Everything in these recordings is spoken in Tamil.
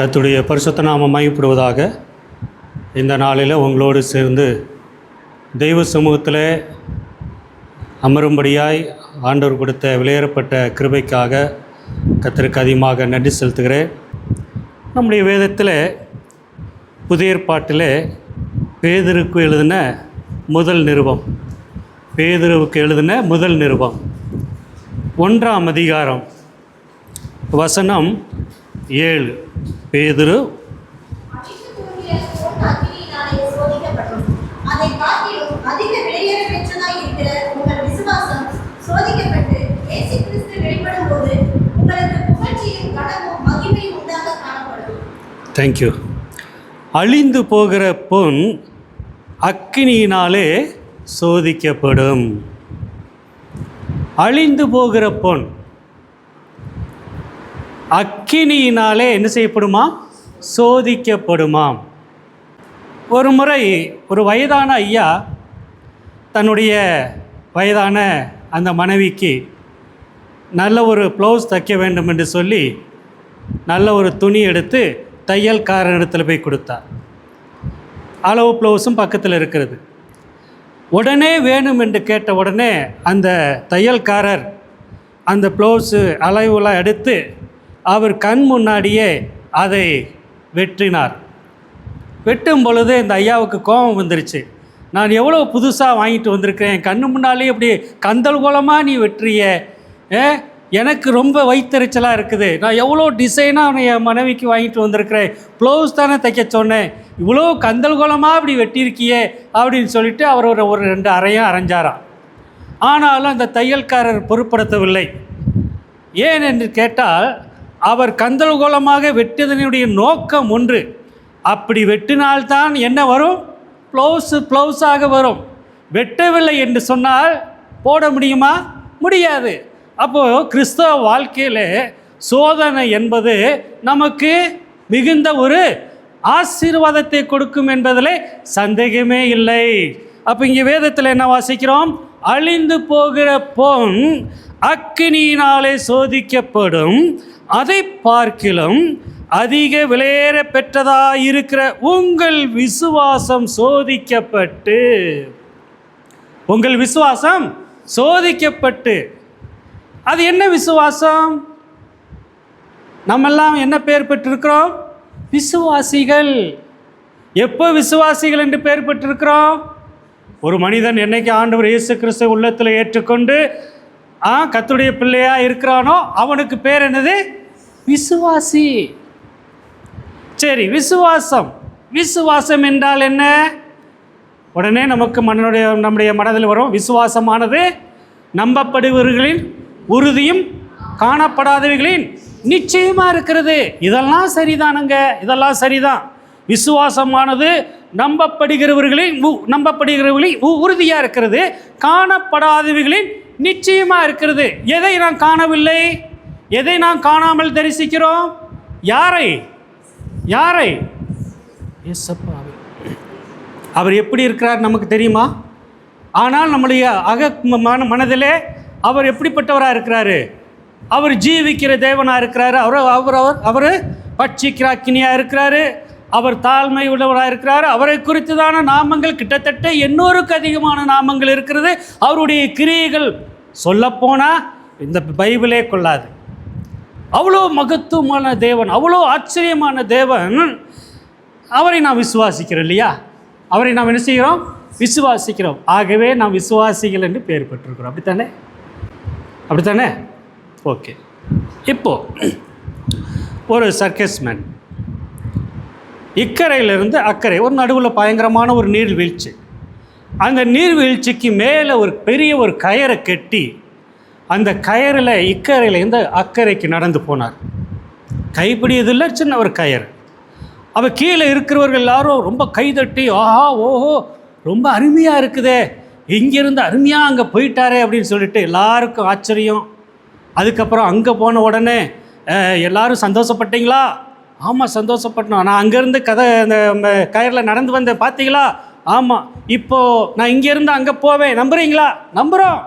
கர்த்தருடைய பரிசுத்த நாமம் மகிமைப்படுவதாக. இந்த நாளில் உங்களோடு சேர்ந்து தெய்வ சமூகத்தில் அமரும்படியாய் ஆண்டவர் கொடுத்த விலையேறப்பட்ட கிருபைக்காக கர்த்தருக்கு அதிகமாக நன்றி செலுத்துகிறேன். நம்முடைய வேதத்தில் புதிய ஏற்பாட்டில் பேதுருக்கு எழுதின முதல் நிருபம், பேதுருவுக்கு எழுதின முதல் நிருபம் 1ஆம் அதிகாரம் வசனம் 7. பேதுரு தேங்க்யூ. அழிந்து போகிற பொன் அக்கினியினாலே சோதிக்கப்படும். அழிந்து போகிற பொன் அக்கினியினாலே என்ன செய்யப்படுமா? சோதிக்கப்படுமாம். ஒரு முறை ஒரு வயதான ஐயா தன்னுடைய வயதான அந்த மனைவிக்கு நல்ல ஒரு ப்ளவுஸ் தைக்க வேண்டும் என்று சொல்லி நல்ல ஒரு துணி எடுத்து தையல்காரனிடத்தில் போய் கொடுத்தார். அளவு ப்ளவுஸும் பக்கத்தில் இருக்கிறது. உடனே வேணும் என்று கேட்ட உடனே அந்த தையல்காரர் அந்த ப்ளவுஸு அளவுலாம் எடுத்து அவர் கண் முன்னாடியே அதை வெட்டினார். வெட்டும் பொழுது இந்த ஐயாவுக்கு கோபம் வந்துருச்சு. நான் எவ்வளோ புதுசாக வாங்கிட்டு வந்திருக்கிறேன், என் கண்ணு முன்னாலே இப்படி கந்தல் கோலமாக நீ வெட்டுறிய, எனக்கு ரொம்ப வயிற்றெரிச்சலாக இருக்குது. நான் எவ்வளோ டிசைனாக என் மனைவிக்கு வாங்கிட்டு வந்திருக்கிறேன், ப்ளவுஸ் தானே தைக்க சொன்னேன், இவ்வளோ கந்தல் கோலமாக இப்படி வெட்டியிருக்கியே அப்படின்னு சொல்லிட்டு அவர் ஒரு 2 அறையும் அரைஞ்சாராம். ஆனாலும் அந்த தையல்காரர் பொருட்படுத்தவில்லை. ஏன் என்று கேட்டால், அவர் கந்தல் கோலமாக வெட்டியதனுடைய நோக்கம் ஒன்று. அப்படி வெட்டினால்தான் என்ன வரும்? ப்ளவுஸாக வரும். வெட்டவில்லை என்று சொன்னால் போட முடியுமா? முடியாது. அப்போது கிறிஸ்தவ வாழ்க்கையில் சோதனை என்பது நமக்கு மிகுந்த ஒரு ஆசீர்வாதத்தை கொடுக்கும் என்பதில் சந்தேகமே இல்லை. அப்போ இங்கே வேதத்தில் என்ன வாசிக்கிறோம்? அழிந்து போகிற பொன் அக்கினியினாலே சோதிக்கப்படும், அதை பார்க்கிலும் அதிக விலையேற பெற்றதாயிருக்கிற உங்கள் விசுவாசம் சோதிக்கப்பட்டு, உங்கள் விசுவாசம் சோதிக்கப்பட்டு. அது என்ன விசுவாசம்? நம்மெல்லாம் என்ன பெயர் பெற்றிருக்கிறோம்? விசுவாசிகள். எப்போ விசுவாசிகள் என்று பெயர் பெற்றிருக்கிறோம்? ஒரு மனிதன் என்னைக்கு ஆண்டவர் இயேசு கிறிஸ்து உள்ளத்தில் ஏற்றுக்கொண்டு கர்த்தருடைய பிள்ளையாக இருக்கிறானோ அவனுக்கு பேர் என்னது? விசுவாசி. சரி, விசுவாசம். விசுவாசம் என்றால் என்ன? உடனே நமக்கு நம்முடைய மனதில் வரும், விசுவாசமானது நம்பப்படுபவர்களின் உறுதியும் காணப்படாதவர்களின் நிச்சயமாக இருக்கிறது. இதெல்லாம் சரிதானுங்க, இதெல்லாம் சரிதான். விசுவாசமானது நம்பப்படுகிறவர்களின் உறுதியாக இருக்கிறது, காணப்படாதவர்களின் நிச்சயமாக இருக்கிறது. எதை நாம் காணவில்லை, எதை நாம் காணாமல் தரிசிக்கிறோம்? யாரை? யாரை? இயேசுவை. அவர் எப்படி இருக்கிறார் நமக்கு தெரியுமா? ஆனால் நம்முடைய மனதிலே அவர் எப்படிப்பட்டவராக இருக்கிறாரு? அவர் ஜீவிக்கிற தேவனாக இருக்கிறாரு. அவர் பட்சிக்கிற அக்கினியாக இருக்கிறாரு. அவர் தாழ்மை உள்ளவராக இருக்கிறார். அவரை குறித்து தான நாமங்கள் கிட்டத்தட்ட 800க்கு அதிகமான நாமங்கள் இருக்கிறது. அவருடைய கிரியைகள் சொல்லப்போனால் இந்த பைபிளே கொள்ளாது. அவ்வளோ மகத்துவமான தேவன், அவ்வளோ ஆச்சரியமான தேவன். அவரை நாம் விசுவாசிக்கிறோம் இல்லையா? அவரை நாம் என்ன செய்கிறோம்? விசுவாசிக்கிறோம். ஆகவே நாம் விசுவாசிகள் என்று பெயர் பெற்றிருக்கிறோம். அப்படித்தானே? அப்படித்தானே? ஓகே. இப்போது ஒரு சர்க்கஸ்மேன் இக்கரையிலிருந்து அக்கறை ஒரு நடுவில் பயங்கரமான ஒரு நீர்வீழ்ச்சி. அந்த நீர்வீழ்ச்சிக்கு மேலே ஒரு பெரிய ஒரு கயரை கட்டி அந்த கயரில் இக்கரையிலேருந்து அக்கறைக்கு நடந்து போனார். கைப்பிடியதில்லை, சின்ன ஒரு கயர். அவள் கீழே இருக்கிறவர்கள் எல்லாரும் ரொம்ப கைதட்டி, ஆஹா ஓஹோ ரொம்ப அருமையாக இருக்குதே, இங்கேருந்து அருமையாக அங்கே போயிட்டாரே அப்படின்னு சொல்லிட்டு எல்லாருக்கும் ஆச்சரியம். அதுக்கப்புறம் அங்கே போன உடனே எல்லோரும் சந்தோஷப்பட்டீங்களா? ஆமாம் சந்தோஷப்பட்டோம். நான் அங்கேருந்து அந்த கயரில் நடந்து வந்தேன் பார்த்தீங்களா? ஆமாம். இப்போது நான் இங்கேருந்து அங்கே போவேன், நம்புறீங்களா? நம்புகிறோம்.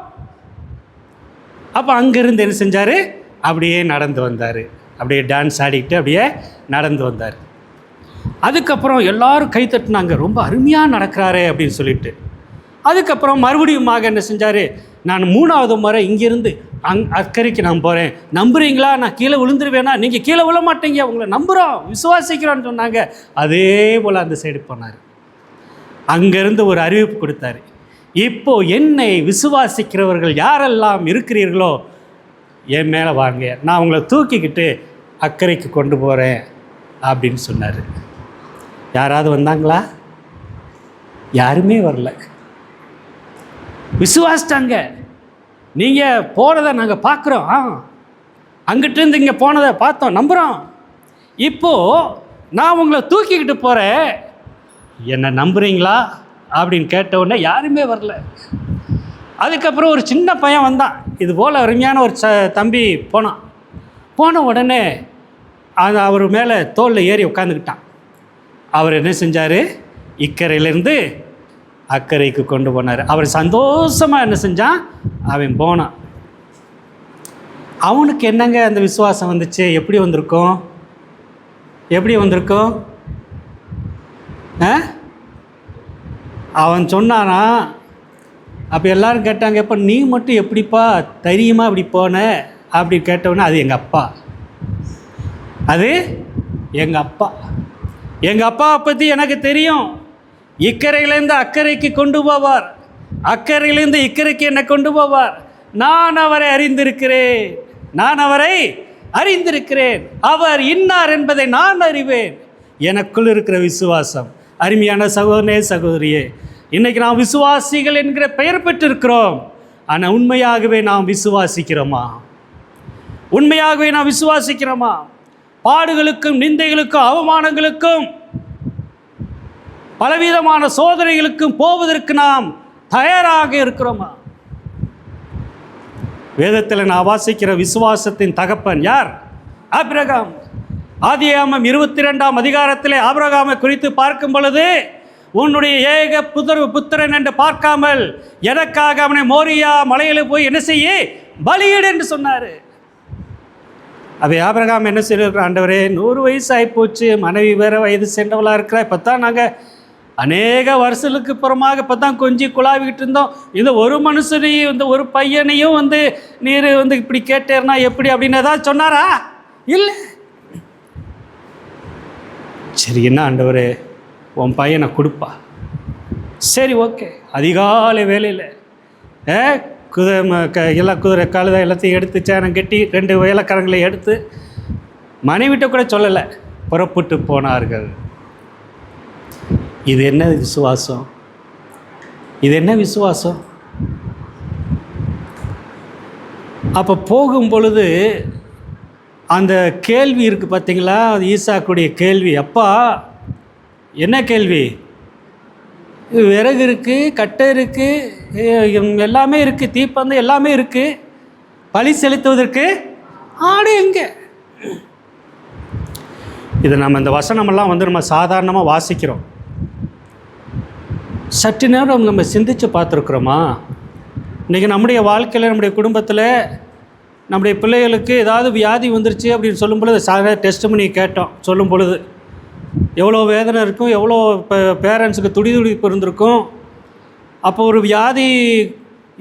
அப்போ அங்கேருந்து என்ன செஞ்சார்? அப்படியே நடந்து வந்தார். அப்படியே டான்ஸ் ஆடிக்கிட்டு அப்படியே நடந்து வந்தார். அதுக்கப்புறம் எல்லாரும் கை தட்டினாங்க, ரொம்ப அருமையாக நடக்கிறாரே அப்படின்னு சொல்லிட்டு. அதுக்கப்புறம் மறுபடியுமாக என்ன செஞ்சார், நான் 3வது முறை இங்கேருந்து அக்கறைக்கு நான் போகிறேன், நம்புறீங்களா, நான் கீழே விழுந்துருவேனா, நீங்கள் கீழே விழ மாட்டீங்க, உங்களை நம்புகிறோம் விசுவாசிக்கிறோன்னு சொன்னாங்க. அதே போல் அந்த சைடு போனார். அங்கேருந்து ஒரு அறிவிப்பு கொடுத்தாரு, இப்போது என்னை விசுவாசிக்கிறவர்கள் யாரெல்லாம் இருக்கிறீர்களோ என் மேலே வாங்க, நான் உங்களை தூக்கிக்கிட்டு அக்கறைக்கு கொண்டு போகிறேன் அப்படின்னு சொன்னார். யாராவது வந்தாங்களா? யாருமே வரல. விசுவாசிட்டாங்க. நீங்கள் போனதை நாங்கள் பார்க்குறோம், அங்கிட்டிருந்து இங்கே போனதை பார்த்தோம், நம்புகிறோம். இப்போது நான் உங்களை தூக்கிக்கிட்டு போகிறேன், என்னை நம்புகிறீங்களா அப்படின்னு கேட்டவுடனே யாருமே வரல. அதுக்கப்புறம் ஒரு சின்ன பையன் வந்தான், இது போல் அருமையான ஒரு தம்பி போனான். போன உடனே அவர் மேலே தோளில் ஏறி உட்காந்துக்கிட்டான். அவர் என்ன செஞ்சார், இக்கரையிலேருந்து அக்கறைக்கு கொண்டு போனார். அவர் சந்தோஷமாக என்ன செஞ்சான், அவன் போனான். அவனுக்கு என்னங்க அந்த விசுவாசம் வந்துச்சு? எப்படி வந்திருக்கும்? எப்படி வந்திருக்கும்? அவன் சொன்னானா? அப்போ எல்லாரும் கேட்டாங்க, எப்போ நீ மட்டும் எப்படிப்பா தைரியமாக இப்படி போன அப்படி கேட்டவுடனே, அது எங்கள் அப்பா, அது எங்கள் அப்பா. எங்கள் அப்பாவை பற்றி எனக்கு தெரியும். இக்கரையிலேருந்து அக்கறைக்கு கொண்டு போவார், அக்கறையிலேருந்து இக்கரைக்கு என்னை கொண்டு போவார். நான் அவரை அறிந்திருக்கிறேன், நான் அவரை அறிந்திருக்கிறேன். அவர் இன்னார் என்பதை நான் அறிவேன். எனக்குள் இருக்கிற விசுவாசம். அருமையான சகோதரனே சகோதரியே, இன்றைக்கி நாம் விசுவாசிகள் என்கிற பெயர் பெற்றிருக்கிறோம். ஆனால் உண்மையாகவே நாம் விசுவாசிக்கிறோமா? உண்மையாகவே நாம் விசுவாசிக்கிறோமா? பாடுகளுக்கும் நிந்தைகளுக்கும் அவமானங்களுக்கும் பலவிதமான சோதனைகளுக்கும் போவதற்கு நாம் தயாராக இருக்கிறோமா? வேதத்தில் நான் வாசிக்கிற விசுவாசத்தின் தகப்பன் யார்? ஆபிரகாம். ஆதியாகமம் 22ஆம் அதிகாரத்திலே ஆபிரகாமை குறித்து பார்க்கும் பொழுது, உன்னுடைய ஏக புத்திரன் என்று பார்க்காமல் எனக்காக அவனை மோரியா மலையில் போய் என்ன செய்ய, பலியிடு என்று சொன்னார். அவை ஆபிரகாம் என்ன செய்யற, ஆண்டவரே 100 வயசு ஆகிப்போச்சு, மனைவி வேறு வயது சென்றவளாக இருக்கிறா, இப்போ தான் நாங்கள் அநேக வருஷத்துக்கு புறமாக இப்போ தான் கொஞ்சம் குழாவிக்கிட்டு இருந்தோம், இந்த ஒரு மனுஷனையும் இந்த ஒரு பையனையும் நீர் இப்படி கேட்டேர்னா எப்படி அப்படின்னு ஏதாவது சொன்னாரா? இல்லை. சரி, என்ன ஆண்டவரே, உன் பையனை கொடுப்பா. சரி, ஓகே. அதிகாலை வேலையில் எல்லாம் குதிரை கழுதை எல்லாத்தையும் எடுத்து சேனம் கட்டி 2 வேலைக்காரங்களை எடுத்து மனைவிட்ட கூட சொல்லலை, புறப்பட்டு போனார்கள். இது என்ன விசுவாசம்? இது என்ன விசுவாசம்? அப்போ போகும் பொழுது அந்த கேள்வி இருக்குது பார்த்தீங்களா, அது ஈசாக்குடைய கேள்வி. அப்பா, என்ன கேள்வி? விறகு இருக்குது, கட்டை இருக்குது, எல்லாமே இருக்குது, தீப்பந்தம் எல்லாமே இருக்குது, பலி செலுத்துவதற்கு ஆடு எங்கே? இதை நம்ம இந்த வசனமெல்லாம் நம்ம சாதாரணமாக வாசிக்கிறோம். சற்று நேரம் நம்ம சிந்தித்து பார்த்துருக்குறோமா? இன்றைக்கி நம்முடைய வாழ்க்கையில், நம்முடைய குடும்பத்தில், நம்முடைய பிள்ளைகளுக்கு ஏதாவது வியாதி வந்துருச்சு அப்படின்னு சொல்லும் பொழுது சாதாரண டெஸ்ட் பண்ணி கேட்டோம். சொல்லும் பொழுது எவ்வளோ வேதனை இருக்கும், எவ்வளோ பேரண்ட்ஸுக்கு துடிதுடிப்பு இருந்திருக்கும். அப்போ ஒரு வியாதி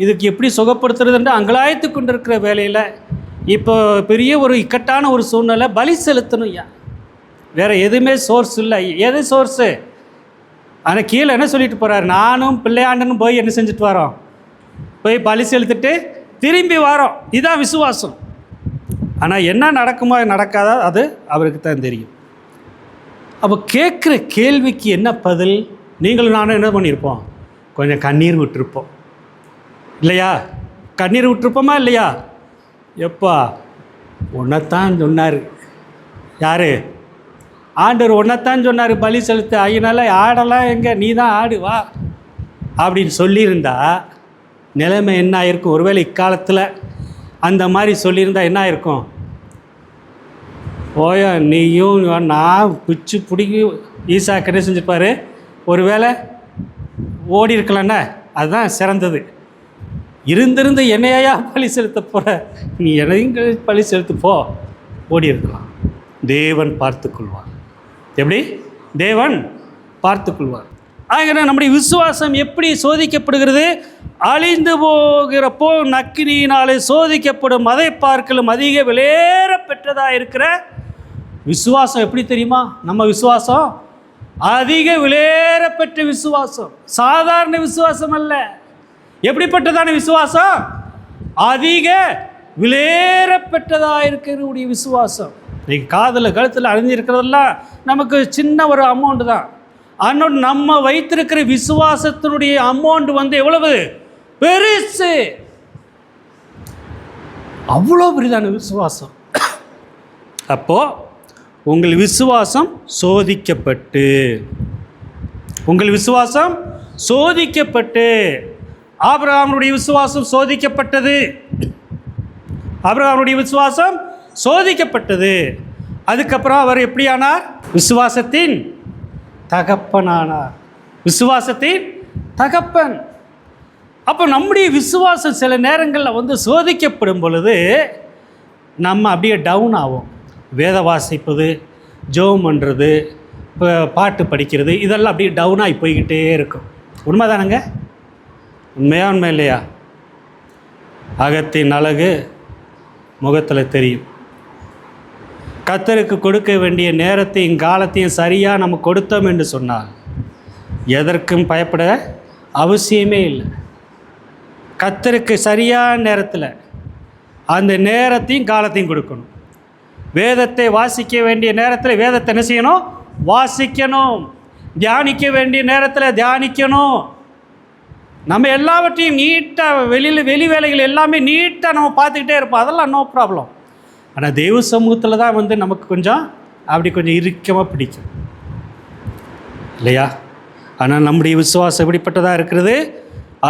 இதுக்கு எப்படி சுகப்படுத்துறதுன்ற அங்கலாய்த்து கொண்டு இருக்கிற வேலையில் இப்போ பெரிய ஒரு இக்கட்டான ஒரு சூழ்நிலை, பலி செலுத்தணும். ஐயா, வேறு எதுவுமே சோர்ஸ் இல்லை. எது சோர்ஸு? ஆனால் கீழே என்ன சொல்லிட்டு போகிறார், நானும் பிள்ளையாண்டனும் போய் என்ன செஞ்சுட்டு வரோம், போய் பலி செலுத்திட்டு திரும்பி வரோம். இதுதான் விசுவாசம். ஆனால் என்ன நடக்குமோ நடக்காதா அது அவருக்கு தான் தெரியும். அப்போ கேட்குற கேள்விக்கு என்ன பதில்? நீங்களும் நானும் என்ன பண்ணியிருப்போம், கொஞ்சம் கண்ணீர் விட்டுருப்போம் இல்லையா? கண்ணீர் விட்டுருப்போமா இல்லையா? எப்பா, உன்னைத்தான் சொன்னார். யார்? ஆண்டவர் உன்னைத்தான் சொன்னார் பலி செலுத்த. அதனால ஆடெல்லாம் எங்கே, நீ தான் ஆடு வா அப்படின்னு சொல்லியிருந்தா நிலைமை என்ன ஆயிருக்கும்? ஒருவேளை இக்காலத்தில் அந்த மாதிரி சொல்லியிருந்தா என்ன ஆயிருக்கும்? ஓயா, நீயும் நான் பிச்சு பிடிக்கி ஈசாக்கு என்ன செஞ்சுருப்பார், ஒருவேளை ஓடி இருக்கலாம்னா அதுதான் சிறந்தது. இருந்திருந்து என்னையா பலி செலுத்த போகிற, நீ எதையும் பலி செலுத்து போ ஓடி இருக்கலாம். தேவன் பார்த்துக்கொள்வார். எப்படி? தேவன் பார்த்துக்கொள்வார். ஆகிற நம்முடைய விசுவாசம் எப்படி சோதிக்கப்படுகிறது? அழிந்து போகிறப்போ நக்கினியினாலே சோதிக்கப்படும் அதை பார்க்கலும் அதிக விலையேற பெற்றதாக இருக்கிற விசுவாசம். எப்படி தெரியுமா? நம்ம விசுவாசம் அதிக விலையேற பெற்ற விசுவாசம், சாதாரண விசுவாசம் அல்ல. எப்படிப்பட்டதான விசுவாசம்? அதிக விலையேற பெற்றதாக இருக்கிற விசுவாசம். இன்னைக்கு காதில் கழுத்தில் அணிஞ்சிருக்கிறதெல்லாம் நமக்கு சின்ன ஒரு அமௌண்ட்டு தான். ஆனால் நம்ம வைத்திருக்கிற விசுவாசத்தினுடைய அமௌண்ட் எவ்வளவு பெருசு! அவ்வளோ பெரிதான விசுவாசம். அப்போது உங்கள் விசுவாசம் சோதிக்கப்பட்டு, ஆபிரகாமுடைய விசுவாசம் சோதிக்கப்பட்டது. அதுக்கப்புறம் அவர் எப்படியானார்? விசுவாசத்தின் தகப்பனானார். தகப்பன். அப்போ நம்முடைய விசுவாசம் சில நேரங்களில் சோதிக்கப்படும் பொழுது நம்ம அப்படியே டவுன் ஆகும். வேத வாசிப்பது, ஜெபம் பண்ணுறது, இப்போ பாட்டு படிக்கிறது, இதெல்லாம் அப்படியே டவுனாகி போய்கிட்டே இருக்கும். உண்மை தானேங்க? உண்மை இல்லையா? அகத்தின் அழகு முகத்தில் தெரியும். கர்த்தருக்கு கொடுக்க வேண்டிய நேரத்தையும் காலத்தையும் சரியாக நம்ம கொடுத்தோம் என்று சொன்னால் எதற்கும் பயப்பட அவசியமே இல்லை. கர்த்தருக்கு சரியான நேரத்தில் அந்த நேரத்தையும் காலத்தையும் கொடுக்கணும். வேதத்தை வாசிக்க வேண்டிய நேரத்தில் வேதத்தை என்ன செய்யணும்? வாசிக்கணும். தியானிக்க வேண்டிய நேரத்தில் தியானிக்கணும். நம்ம எல்லாவற்றையும் நீட்டாக வெளி வேலைகள் எல்லாமே நீட்டாக நம்ம பார்த்துக்கிட்டே இருப்போம். அதெல்லாம் நோ ப்ராப்ளம். ஆனால் தெய்வ சமூகத்தில் தான் நமக்கு கொஞ்சம் இறுக்கமாக பிடிக்கும் இல்லையா? ஆனால் நம்முடைய விசுவாசம் எப்படிப்பட்டதாக இருக்கிறது?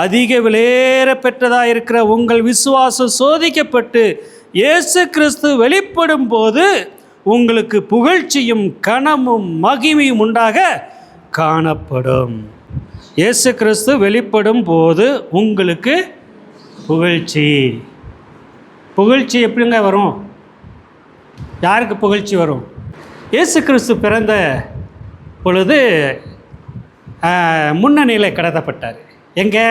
அதிக விலையேற பெற்றதாக இருக்கிற உங்கள் விசுவாசம் சோதிக்கப்பட்டு இயேசு கிறிஸ்து வெளிப்படும் போது உங்களுக்கு புகழ்ச்சியும் கனமும் மகிமையும் உண்டாக காணப்படும். இயேசு கிறிஸ்து வெளிப்படும் போது உங்களுக்கு புகழ்ச்சி எப்படிங்க வரும்? யாருக்கு புகழ்ச்சி வரும்? இயேசு கிறிஸ்து பிறந்த பொழுது முன்னணியில் கடத்தப்பட்டார். எங்கே?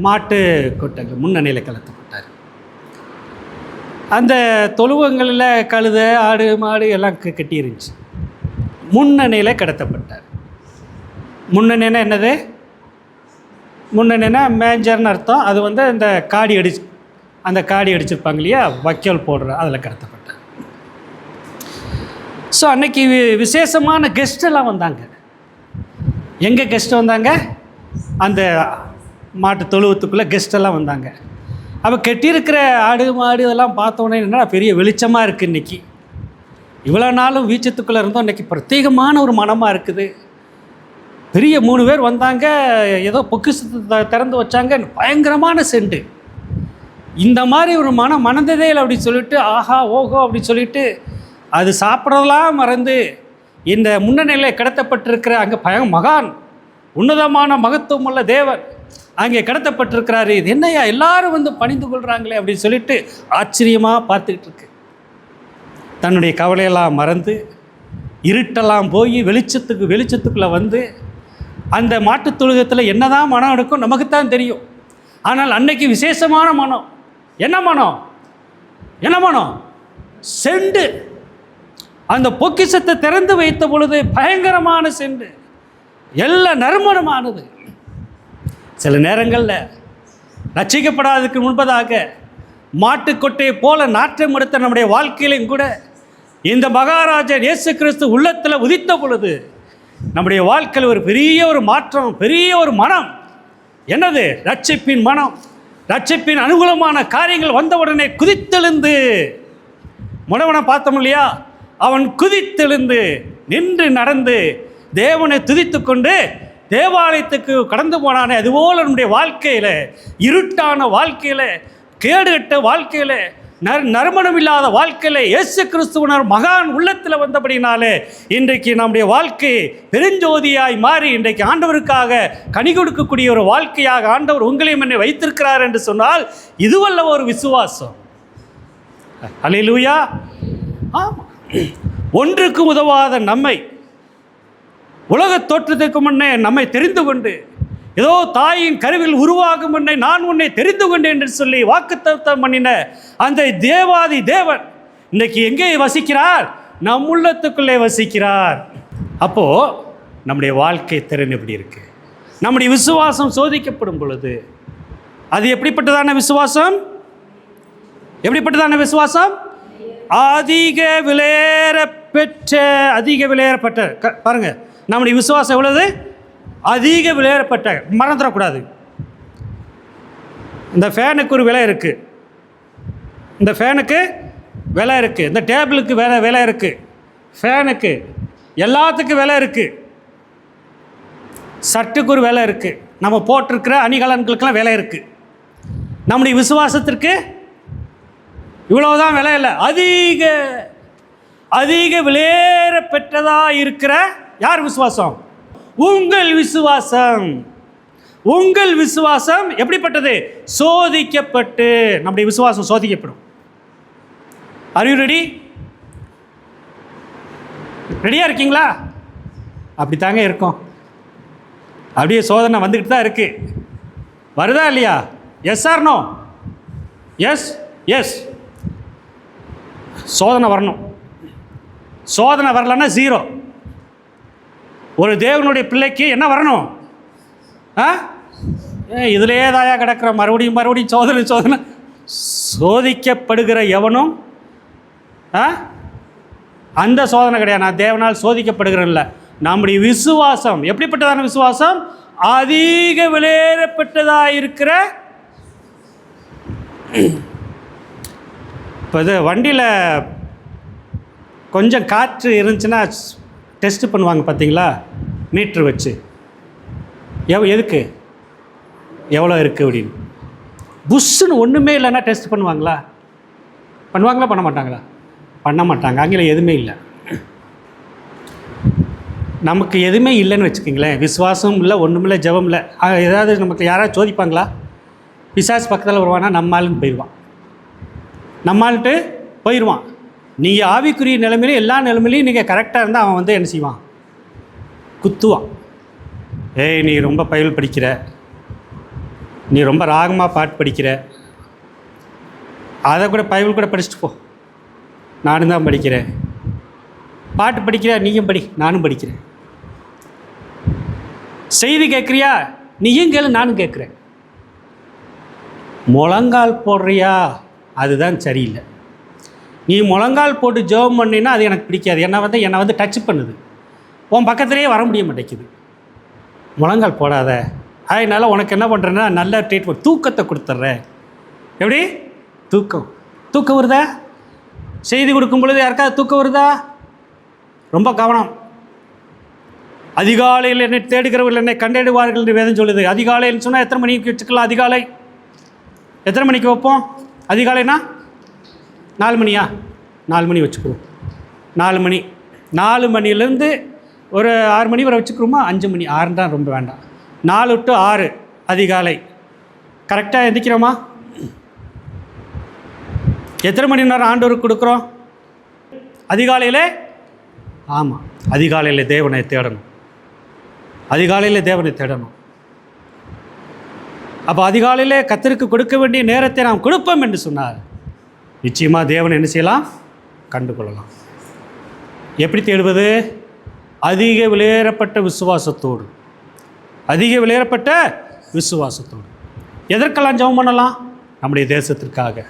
மாட்டு கொட்டகை முன்னணியில் கடத்தப்பட்டார். அந்த தொழுவங்களில் கழுதை, ஆடு, மாடு எல்லாம் கட்டி இருந்துச்சு. முன்னணியில் கடத்தப்பட்டார். முன்னணின்னா என்னது? முன்னணின்னா மேஞ்சர்னு அர்த்தம். அது இந்த காடி அடிச்சிருப்பாங்க இல்லையா, வைக்கோல் போடுற, அதில் கடத்தப்பட்டார். ஸோ அன்னைக்கு விசேஷமான கெஸ்டெல்லாம் வந்தாங்க. எங்கே கெஸ்ட் வந்தாங்க? அந்த மாட்டு தொழுவத்துக்குள்ளே கெஸ்டெல்லாம் வந்தாங்க. அப்போ கெட்டியிருக்கிற ஆடு மாடு இதெல்லாம் பார்த்தோன்னே என்ன பெரிய வெளிச்சமாக இருக்குது. இன்றைக்கி இவ்வளோ நாளும் வீச்சத்துக்குள்ளே இருந்தோம், இன்றைக்கி பிரத்யேகமான ஒரு மனமாக இருக்குது. பெரிய 3 பேர் வந்தாங்க, ஏதோ பொக்கிஷத்தை திறந்து வச்சாங்க, பயங்கரமான செண்டு. இந்த மாதிரி ஒரு மணந்ததே இல்லை அப்படின்னு சொல்லிட்டு, ஆஹா ஓஹோ அப்படின்னு சொல்லிட்டு அது சாப்பிட்றதெல்லாம் மறந்து இந்த முன்னணியில் கடத்தப்பட்டிருக்கிற அங்கே மகான் உன்னதமான மகத்துவம் உள்ள தேவன் அங்கே கடத்தப்பட்டிருக்கிறாரு. இது என்னையா எல்லாரும் பணிந்து கொள்கிறாங்களே அப்படின்னு சொல்லிட்டு ஆச்சரியமாக பார்த்துக்கிட்டு இருக்கு. தன்னுடைய கவலையெல்லாம் மறந்து இருட்டெல்லாம் போய் வெளிச்சத்துக்குள்ளே அந்த மாட்டுத் தொழுகத்தில் என்னதான் மனம் எடுக்கும் நமக்குத்தான் தெரியும். ஆனால் அன்னைக்கு விசேஷமான மனம். என்ன மனம்? செண்டு. அந்த பொக்கிஷத்தை திறந்து வைத்த பொழுது பயங்கரமான செண்டு, எல்லாம் நறுமணமானது. சில நேரங்களில் ரட்சிக்கப்படாததுக்கு முன்பதாக மாட்டுக்கொட்டையை போல நாற்றம் எடுத்த நம்முடைய வாழ்க்கையிலும் கூட இந்த மகாராஜர் இயேசு கிறிஸ்து உள்ளத்தில் உதித்த பொழுது நம்முடைய வாழ்க்கையில் ஒரு பெரிய மாற்றம், பெரிய மனம். என்னது? ரட்சிப்பின் மனம். ரட்சிப்பின் அனுகூலமான காரியங்கள் வந்தவுடனே குதித்தெழுந்து, முடவனை பார்த்தோம் இல்லையா, அவன் குதித்தெழுந்து நின்று நடந்து தேவனை துதித்து கொண்டு தேவாலயத்துக்கு கடந்து போனானே, அதுபோல் நம்முடைய வாழ்க்கையில், இருட்டான வாழ்க்கையில், கேடுகட்ட வாழ்க்கையில், நறுமணம் இல்லாத வாழ்க்கையில் இயேசு கிறிஸ்துவினர் மகான் உள்ளத்தில் வந்தபடினாலே இன்றைக்கு நம்முடைய வாழ்க்கை பெருஞ்சோதியாய் மாறி இன்றைக்கு ஆண்டவருக்காக கனி கொடுக்கக்கூடிய ஒரு வாழ்க்கையாக ஆண்டவர் உங்களையும் என்னை வைத்திருக்கிறார் என்று சொன்னால் இதுவல்ல ஒரு விசுவாசம். அல்லேலூயா. ஆமாம், ஒன்றுக்கு உதவாத நம்மை உலக தோற்றத்துக்கு முன்னே நம்மை தெரிந்து கொண்டு, ஏதோ தாயின் கருவில் உருவாகும் முன்னே நான் உன்னை தெரிந்து கொண்டேன் என்று சொல்லி வாக்குத்தத்தம் பண்ணின அந்த தேவாதி தேவன் இன்னைக்கு எங்கே வசிக்கிறார்? நம் உள்ளத்துக்குள்ளே வசிக்கிறார். அப்போது நம்முடைய வாழ்க்கை திறன் எப்படி இருக்கு? நம்முடைய விசுவாசம் சோதிக்கப்படும் பொழுது அது எப்படிப்பட்டதான விசுவாசம்? எப்படிப்பட்டதான விசுவாசம்? அதிக விலையேறப்பட்ட பாருங்க, நம்முடைய விசுவாசம் எவ்வளவு? அதிக விலையேறப்பட்ட. மறந்துடக்கூடாது. இந்த ஃபேனுக்கு ஒரு விலை இருக்குது, இந்த ஃபேனுக்கு விலை இருக்குது, இந்த டேபிளுக்கு விலை இருக்குது, ஃபேனுக்கு எல்லாத்துக்கும் விலை இருக்குது, சட்டுக்கு ஒரு விலை இருக்குது, நம்ம போட்டிருக்கிற அணிகலன்களுக்கெல்லாம் விலை இருக்குது. நம்முடைய விசுவாசத்திற்கு இவ்வளவுதான் விலை இல்லை, அதிக விலையேறப்பெற்றதாக இருக்கிற யார் விசுவாசம்? உங்கள் விசுவாசம். உங்கள் விசுவாசம் எப்படிப்பட்டது? சோதிக்கப்பட்டு. நம்முடைய விசுவாசம் சோதிக்கப்படும். Are you ready? ரெடியாக இருக்கீங்களா? அப்படி தாங்க இருக்கும். அப்படியே சோதனை வந்துக்கிட்டு தான் இருக்கு. வருதா இல்லையா? Yes or no? Yes yes. சோதனை வரணும். சோதனை வரலன்னா ஜீரோ. ஒரு தேவனுடைய பிள்ளைக்கு என்ன வரணும்? இதிலே தாயா கிடக்கிற மறுபடியும் சோதனை. சோதிக்கப்படுகிற எவனும் அந்த சோதனை கிடையாது. நான் தேவனால் சோதிக்கப்படுகிறேன்ல. நம்முடைய விசுவாசம் எப்படிப்பட்டதான விசுவாசம்? அதிக விலையேறப்பட்டதாக இருக்கிற. இப்போ இது வண்டியில் கொஞ்சம் காற்று இருந்துச்சுன்னா டெஸ்ட்டு பண்ணுவாங்க பார்த்தீங்களா? மீட்ரு வச்சு எதுக்கு எவ்வளோ இருக்குது அப்படின்னு. புஷ்ஷுன்னு ஒன்றுமே இல்லைன்னா டெஸ்ட் பண்ணுவாங்களா? பண்ண மாட்டாங்களா? பண்ண மாட்டாங்க. அங்கே எதுவுமே இல்லை. நமக்கு எதுவுமே இல்லைன்னு வச்சுக்கிங்களேன். விசுவாசம் இல்லை, ஒன்றும் இல்லை, ஜெபம் இல்லை. ஏதாவது நமக்கு யாராவது சோதிப்பாங்களா? பிசாசு பக்கத்தில் வருவானா நம்மாலுன்னு போயிடுவான். நீங்கள் ஆவிக்குரிய நிலைமையிலும் எல்லா நிலைமையிலையும் நீங்கள் கரெக்டாக இருந்தால் அவன் வந்து என்ன செய்வான்? குத்துவான். ஏய், நீ ரொம்ப பைபிள் படிக்கிற, நீ ரொம்ப ராகமாக பாட்டு படிக்கிற, அதை கூட பைபிள் கூட படிச்சுட்டு போ, நானும் தான் படிக்கிறேன். பாட்டு படிக்கிறியா? நீயும் படி, நானும் படிக்கிறேன். செய்தி கேட்குறியா? நீயும் கேளு, நானும் கேட்குறேன். முழங்கால் போடுறியா? அதுதான் சரியில்லை. நீ முழங்கால் போட்டு ஜெபம் பண்ணினா அது எனக்கு பிடிக்காது. என்னை வந்து டச் பண்ணுது. உன் பக்கத்துலேயே வர முடிய மாட்டேங்குது. முழங்கால் போடாத. அதனால் உனக்கு என்ன பண்ணுறேன்னா நல்ல ட்ரீட்மெண்ட், தூக்கத்தை கொடுத்துட்றேன். எப்படி? தூக்கம் வருதா? செய்தி கொடுக்கும் பொழுது யாருக்காவது தூக்கம் வருதா? ரொம்ப கவனம். அதிகாலையில் என்னை தேடுகிறவர்கள் என்னை கண்டறிவார்கள் என்று வேதம் சொல்லுது. அதிகாலைன்னு சொன்னால் எத்தனை மணிக்கு வச்சுக்கலாம்? அதிகாலை எத்தனை மணிக்கு வைப்போம்? அதிகாலைனா 4 மணியா? 4 மணி வச்சுக்கிறோம். 4 மணிலேருந்து ஒரு 6 மணி வரை வச்சுக்கிறோமா? 5 மணி. 6 தான், ரொம்ப வேண்டாம். 4 to 6 அதிகாலை. கரெக்டாக எந்திக்கிறோமா? எத்தனை மணி நேரம் ஆண்டவருக்கு கொடுக்குறோம்? அதிகாலையில். ஆமாம், அதிகாலையில் தேவனை தேடணும். அப்போ அதிகாலையில் கர்த்தருக்கு கொடுக்க வேண்டிய நேரத்தை நாம் கொடுப்போம் என்று சொன்னார். நிச்சயமாக தேவனை என்ன செய்யலாம்? கண்டுகொள்ளலாம். எப்படி தேடுவது? அதிக விலையேறப்பட்ட விசுவாசத்தோடு. எதற்கெல்லாம் ஜெபம் பண்ணலாம்? நம்முடைய தேசத்திற்காக,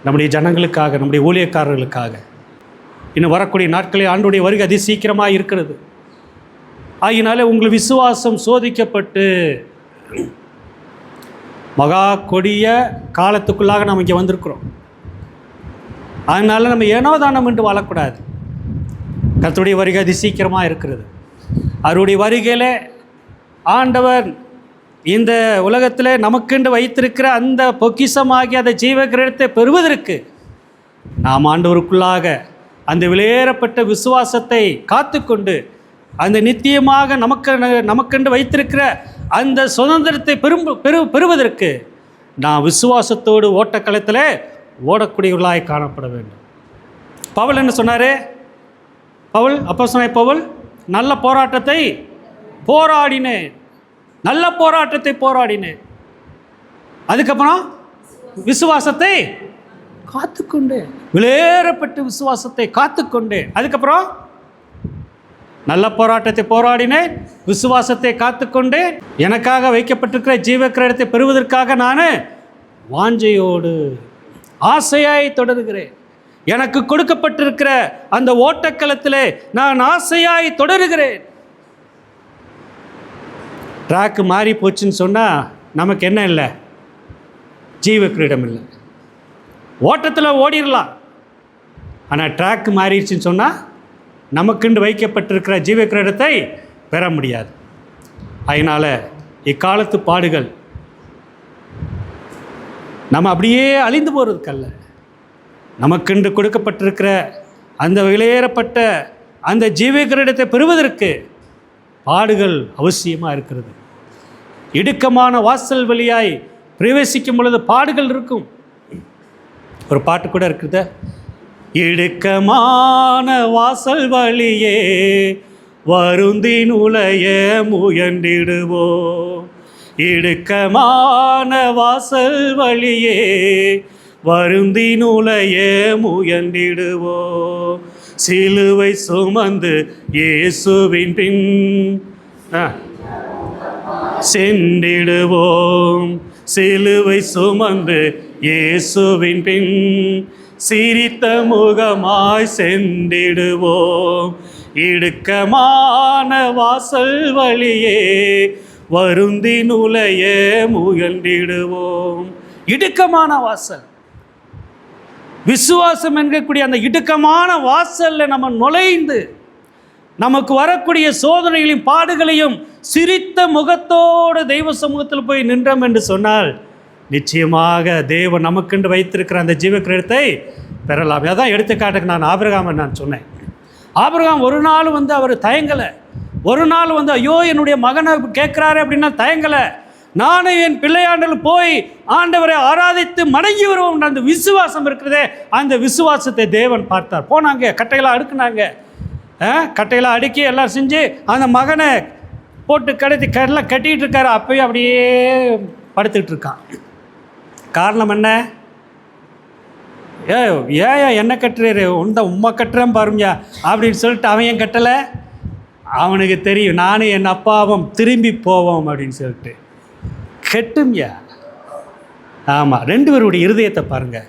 நம்முடைய ஜனங்களுக்காக, நம்முடைய ஊழியக்காரர்களுக்காக. இன்னும் வரக்கூடிய நாட்களில் ஆண்டவருடைய வருகை அதி சீக்கிரமாக இருக்கிறது. ஆகினாலே உங்கள் விசுவாசம் சோதிக்கப்பட்டு மகா கொடிய காலத்துக்குள்ளாக நாம் இங்கே வந்திருக்கிறோம். அதனால் நம்ம ஏனோ தானம் என்று வாழக்கூடாது. கர்த்தருடைய வருகை அதி சீக்கிரமாக இருக்கிறது. அவருடைய வருகையில் ஆண்டவர் இந்த உலகத்தில் நமக்கென்று வைத்திருக்கிற அந்த பொக்கிஷமாகிய அந்த ஜீவ கிரீடத்தை பெறுவதற்கு நாம் ஆண்டவருக்குள்ளாக அந்த விலையேறப்பட்ட விசுவாசத்தை காத்துக்கொண்டு அந்த நித்தியமாக நமக்கென்று வைத்திருக்கிற அந்த சுதந்திரத்தை பெறுவதற்கு நான் விசுவாசத்தோடு ஓட்டக்களத்தில் ஓடக்கூடியவர்களாய் காணப்பட வேண்டும். பவுல் என்ன சொன்னார்? அப்போஸ்தலனாகிய பவுல் நல்ல போராட்டத்தை போராடினேன், நல்ல போராட்டத்தை போராடினேன். அதுக்கப்புறம் விசுவாசத்தை காத்துக்கொண்டேன், விலையேறப்பட்ட விசுவாசத்தை காத்துக்கொண்டேன். அதுக்கப்புறம் நல்ல போராட்டத்தை போராடினேன், விசுவாசத்தை காத்துக்கொண்டேன். எனக்காக வைக்கப்பட்டிருக்கிற ஜீவக்கிரீடத்தை பெறுவதற்காக நான் வாஞ்சையோடு ஆசையாய் தொடருகிறேன். எனக்கு கொடுக்கப்பட்டிருக்கிற அந்த ஓட்டக்களத்திலே நான் ஆசையாய் தொடருகிறேன். ட்ராக்கு மாறி போச்சுன்னு சொன்னால் நமக்கு என்ன இல்லை? ஜீவக்கிரீடம் இல்லை. ஓட்டத்தில் ஓடிடலாம், ஆனால் ட்ராக்கு மாறிடுச்சுன்னு சொன்னால் நமக்குண்டு வைக்கப்பட்டிருக்கிற ஜீவக்கிரீடத்தை பெற முடியாது. அதனால் இக்காலத்து பாடுகள் நம்ம அப்படியே அழிந்து போகிறதுக்கல்ல, நமக்கென்று கொடுக்கப்பட்டிருக்கிற அந்த விலையேறப்பட்ட அந்த ஜீவக்கிரீடத்தை பெறுவதற்கு பாடுகள் அவசியமாக இருக்கிறது. இடுக்கமான வாசல் வழியாய் பிரவேசிக்கும் பொழுது பாடுகள் இருக்கும். ஒரு பாட்டு கூட இருக்குது, இடுக்கமான வாசல் வழியே வருந்தி நுழைய முயன்றிடுவோம், இடுக்கமான வாசல் வழியே வருந்தி நுழைய முயன்றிடுவோம், சிலுவை சுமந்து இயேசுவின் பின் சென்றிடுவோம், சிலுவை சுமந்து இயேசுவின் பின் சிரித்த முகமாய் சென்றிடுவோம், இடுக்கமான வாசல் வழியே வருந்தி நுழைய முயன்றிடுவோம். இடுக்கமான வாசல், விசுவாசம் என்கக்கூடிய அந்த இடுக்கமான வாசலில் நம்ம நுழைந்து நமக்கு வரக்கூடிய சோதனைகளையும் பாடுகளையும் சிரித்த முகத்தோடு தெய்வ சமூகத்தில் போய் நின்றோம் என்று சொன்னால் நிச்சயமாக தேவன் நமக்கென்று வைத்திருக்கிற அந்த ஜீவக்கிரீடத்தை பெறலாம். அதான் எடுத்துக்காட்டுக்கு நான் ஆபிரகாமை நான் சொன்னேன். ஆபிரகாம் ஒரு நாள் அவர் தயங்கலை, ஒரு நாள் ஐயோ என்னுடைய மகனை கேட்குறாரு அப்படின்னா தயங்கலை. நானும் என் பிள்ளையாண்டல் போய் ஆண்டவரை ஆராதித்து மடங்கி வருவோம். அந்த விசுவாசம் இருக்கிறதே, அந்த விசுவாசத்தை தேவன் பார்த்தார். போனாங்க, கட்டையெல்லாம் அடுக்குனாங்க, கட்டையெல்லாம் அடுக்கி எல்லாம் செஞ்சு அந்த மகனை போட்டு எல்லாம் கட்டிகிட்டு இருக்காரு. அப்பயும் அப்படியே படுத்துக்கிட்டு இருக்கான். காரணம் என்ன? ஏன் என்ன கட்டுறாரு, உம்மை கட்டுறேன் பாருங்க அப்படின்னு சொல்லிட்டு அவன் ஏன் கட்டலை? அவனுக்கு தெரியும் நானும் என் அப்பாவும் திரும்பி போவோம் அப்படின்னு சொல்லிட்டு கெட்டும்யா. ஆமாம், ரெண்டு பேருடைய இருதயத்தை பாருங்கள்.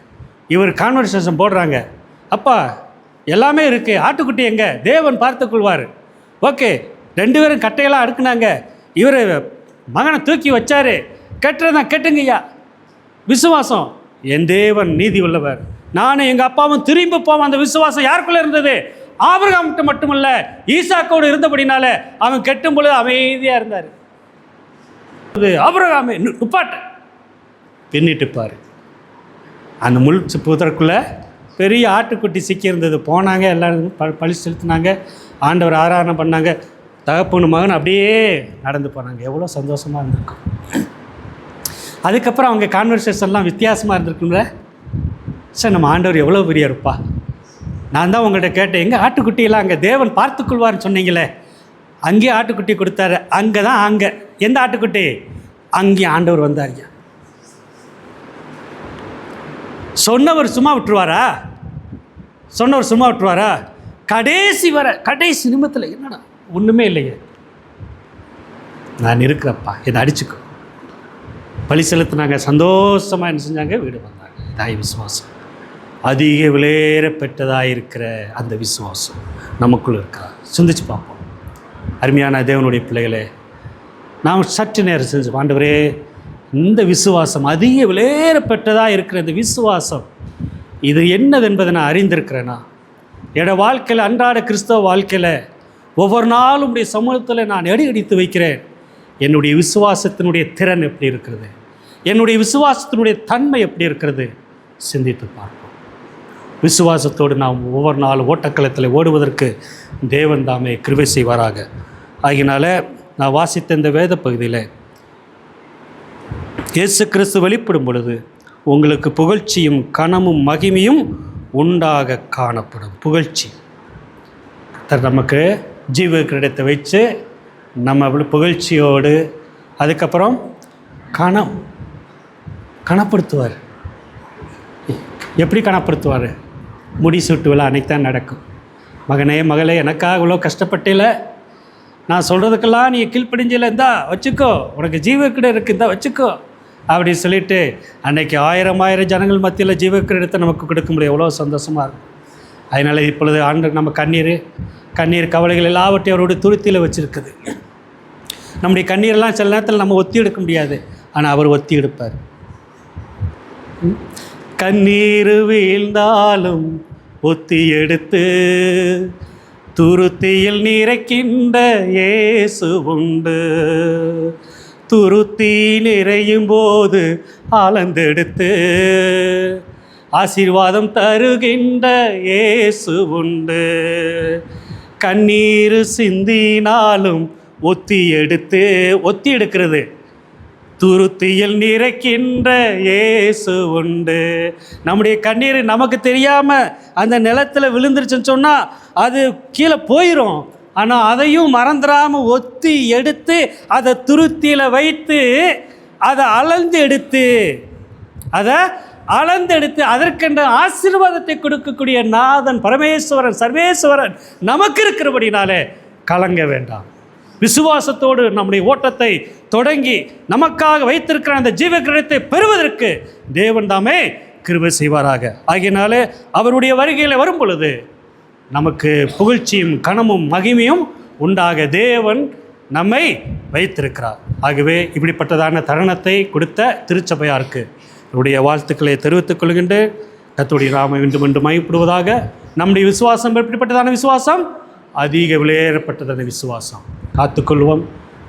இவர் கான்வர்சேஷன் போடுறாங்க, அப்பா எல்லாமே இருக்குது, ஆட்டுக்குட்டி எங்கே, தேவன் பார்த்துக்கொள்வார். ஓகே, ரெண்டு பேரும் கட்டையெல்லாம் அடுக்குனாங்க, இவர் மகனை தூக்கி வச்சார், கெட்டுறதான் கெட்டுங்கய்யா. விசுவாசம், என் தேவன் நீதி உள்ளவர், நானும் எங்கள் அப்பாவும் திரும்பி போவோம். அந்த விசுவாசம் யாருக்குள்ளே இருந்தது? ஆபிரகாம்கிட்ட மட்டுமல்ல, ஈசாக்கோடு இருந்தபடினால அவன் கெட்டும் பொழுது அமைதியாக இருந்தார். ஆபிரகாமே துப்பாட்ட பின்னிட்டு பாரு, அந்த முள் புதற்குள்ளே பெரிய ஆட்டுக்குட்டி சிக்கியிருந்தது. போனாங்க, எல்லாரும் பழி செலுத்தினாங்க, ஆண்டவர் ஆராதனை பண்ணாங்க, தகப்பனு மகன் அப்படியே நடந்து போனாங்க. எவ்வளோ சந்தோஷமாக இருந்திருக்கும். அதுக்கப்புறம் அவங்க கான்வர்சேஷன்லாம் வித்தியாசமாக இருந்திருக்கும்ல. சார் நம்ம ஆண்டவர் எவ்வளோ பெரிய இருப்பா, நான் தான் உங்கள்கிட்ட கேட்டேன், எங்கே ஆட்டுக்குட்டியெல்லாம் அங்கே தேவன் பார்த்துக்கொள்வார்னு சொன்னீங்களே, அங்கேயே ஆட்டுக்குட்டி கொடுத்தாரு. அங்கே தான், அங்கே எந்த ஆட்டுக்குட்டி? அங்கேயும் ஆண்டவர் வந்தார். சொன்னவர் சும்மா விட்டுருவாரா? சொன்னவர் சும்மா விட்டுருவாரா? கடைசி வர கடைசி நிமிடத்தில் என்னடா ஒன்றுமே இல்லையே, நான் இருக்கிறப்பா, இதை அடிச்சுக்கோ. பழி செலுத்தினாங்க, சந்தோஷமாக என்ன செஞ்சாங்க, வீடு வந்தாங்க. இதாய் விசுவாசம், அதிக விலையேற பெற்றதாக இருக்கிற அந்த விசுவாசம் நமக்குள்ளே இருக்கா? சிந்திச்சு பார்ப்போம். அருமையான தேவனுடைய பிள்ளைகளே, நாம் சற்று நேரம் செஞ்சு, ஆண்டவரே இந்த விசுவாசம் அதிக விலையேற பெற்றதாக இருக்கிற இந்த விசுவாசம் இது என்னது என்பதை நான் அறிந்திருக்கிறேன்னா, என்னோடய வாழ்க்கையில், அன்றாட கிறிஸ்தவ வாழ்க்கையில் ஒவ்வொரு நாளும் உடைய சமூகத்தில் நான் அடித்து வைக்கிறேன். என்னுடைய விசுவாசத்தினுடைய திறன் எப்படி இருக்கிறது, என்னுடைய விசுவாசத்தினுடைய தன்மை எப்படி இருக்கிறது, சிந்தித்து பார்ப்போம். விசுவாசத்தோடு நாம் ஒவ்வொரு நாளும் ஓட்டக்களத்தில் ஓடுவதற்கு தேவன் தாமே கிருபை செய்வாராக. ஆகினால நான் வாசித்த இந்த வேத பகுதியில் இயேசு கிறிஸ்து வெளிப்படும் பொழுது உங்களுக்கு புகழ்ச்சியும் கனமும் மகிமையும் உண்டாக காணப்படும். புகழ்ச்சி நமக்கு ஜீவ கிரீடத்தை வச்சு நம்ம புகழ்ச்சியோடு, அதுக்கப்புறம் கனப்படுத்துவார். எப்படி கனப்படுத்துவார்? முடிசூட்டு விழா அன்றைக்கி தான் நடக்கும். மகனே மகளே, எனக்காக இவ்வளோ கஷ்டப்பட்டில, நான் சொல்கிறதுக்கெல்லாம் நீ கீழ்ப்படிஞ்சில, இருந்தா வச்சுக்கோ, உனக்கு ஜீவக்கிரீடம் இருக்குது, இருந்தா வச்சுக்கோ அப்படின்னு சொல்லிட்டு அன்றைக்கி ஆயிரம் ஜனங்கள் மத்தியில் ஜீவக்கிரீடத்தை நமக்கு கொடுக்க முடியும். எவ்வளோ சந்தோஷமாக இருக்கும். அதனால் இப்பொழுது ஆண்டு நம்ம கண்ணீர் கவலைகள் எல்லாவற்றையும் அவருடைய துருத்தியில் வச்சுருக்குது. நம்முடைய கண்ணீரெல்லாம் சில நேரத்தில் நம்ம ஒத்தி எடுக்க முடியாது, ஆனால் அவர் ஒத்தி எடுப்பார். கண்ணீர் வீழ்ந்தாலும் ஒத்தி எடுத்து துருத்தியில் நிறைக்கின்ற இயேசு உண்டு. துருத்தி நிறையும் போது அளந்தெடுத்து ஆசீர்வாதம் தருகின்ற இயேசு உண்டு. கண்ணீர் சிந்தினாலும் ஒத்தி எடுக்கிறது துருத்தியில் நிறைக்கின்ற இயேசு உண்டு. நம்முடைய கண்ணீர் நமக்கு தெரியாமல் அந்த நிலத்தில் விழுந்துருச்சுன்னு சொன்னால் அது கீழே போயிடும். ஆனால் அதையும் மறந்துடாமல் ஒத்தி எடுத்து அதை துருத்தியில் வைத்து அதை அளந்தெடுத்து அதற்கென்ற ஆசீர்வாதத்தை கொடுக்கக்கூடிய நாதன் பரமேஸ்வரன் சர்வேஸ்வரன் நமக்கு இருக்கிறபடினாலே கலங்க வேண்டாம். விசுவாசத்தோடு நம்முடைய ஓட்டத்தை தொடங்கி நமக்காக வைத்திருக்கிற அந்த ஜீவ கிரீடத்தை பெறுவதற்கு தேவன் தாமே கிருபை செய்வாராக. ஆகையினாலே அவருடைய வருகையில் வரும் பொழுது நமக்கு புகழ்ச்சியும் கனமும் மகிமையும் உண்டாக தேவன் நம்மை வைத்திருக்கிறார். ஆகவே இப்படிப்பட்டதான தருணத்தை கொடுத்த திருச்சபையாருக்கு என்னுடைய வாழ்த்துக்களை தெரிவித்துக் கொள்கின்றேன். கர்த்தருடைய நாமம் மீண்டும் மீண்டும் மகிமைப்படுவதாக. நம்முடைய விசுவாசம் எப்படிப்பட்டதான விசுவாசம்? அதிக விலையேறப்பட்டதான விசுவாசம். காத்துக்கொள்வோம்.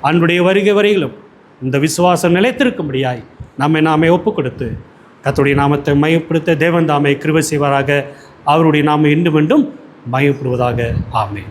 அன்புடைய வருகை வரையிலும் இந்த விசுவாசம் நிலைத்திருக்கும்படியாய் நாமே ஒப்புக் கொடுத்து கர்த்தருடைய நாமத்தை மகிமைப்படுத்த தேவன் தாமே கிருபை செய்வாராக. அவருடைய நாமம் இன்னும் மீண்டும் மகிமைப்படுவதாக. ஆமென்.